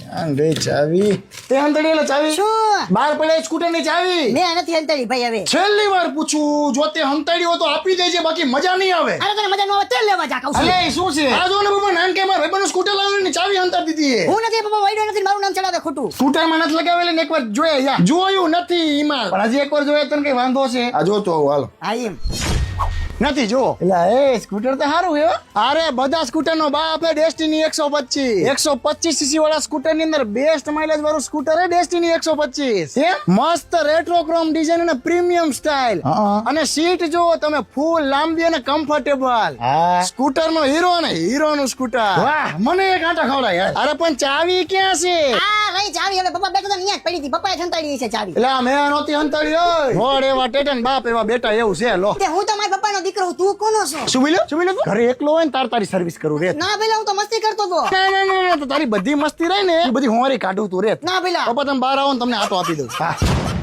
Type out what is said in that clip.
રે ચાવી તે હંતડી એટલે ચાવી શું બહાર પડે સ્કૂટર ની ચાવી મેં નથી હંતાડી ભાઈ હવે છેલ્લી વાર પૂછું જો તે હંતાડી હોય તો આપી દેજે બાકી મજા નહીં આવે અરે તને મજા ન આવે તેલ લેવા જા કહું છું અલે શું છે આ જો ને બાપા નાન કે માર ભાઈબંધનું સ્કૂટર લાવવાની ચાવી હંતાડી દીધી હું નથી પપ્પા વાઈડો નથી મારું નામ ચડાવે ખોટું સ્કૂટર માં નથી લગાવેલી ને એકવાર જોયે યા જોયું નથી ઈમાં પણ હજી એકવાર જોયે તને કઈ વાંધો છે આ જો તો હાલ હા એમ નથી જો એટલે એ સ્કૂટર તો સારું હે અરે બધા સ્કૂટર નો બાપ હે ડેસ્ટિની 125 સીસી વાળા સ્કૂટર ની અંદર બેસ્ટ માઇલેજ વાળું સ્કૂટર હે ડેસ્ટિની 125 હે મસ્ત રેટ્રોક્રોમ ડિઝાઇન અને પ્રીમિયમ સ્ટાઇલ અને સીટ જો તમે ફૂલ લાંબી અને કમ્ફર્ટેબલ સ્કૂટર નો હીરો ને હીરો નું સ્કૂટર વાહ મને એક આંટા ખવડાય યાર અરે પણ ચાવી ક્યાં છે આ રહી ચાવી હવે પપ્પા બેઠો તો અહીંયા જ પડી હતી પપ્પાએ હંતાડી છે ચાવી એટલે મેં નહોતી હંતાડી ઓય હોડ એવા ટેટન બાપ એવા બેટા એવું છે લો તે હું તો મારા પપ્પાનો દીકરો હું, તું કોનો છો શું બોલ્યો ઘરે એકલો હોય ને તારી સર્વિસ કરું રે ના પેલા હું તો મસ્તી કરતો હતો ના તો તારી બધી મસ્તી રહી ને એ બધી હોરી કાઢું તું રે ના પેલા પપ્પા તમે બહાર આવો ને તમને આટો આપી દઉં હા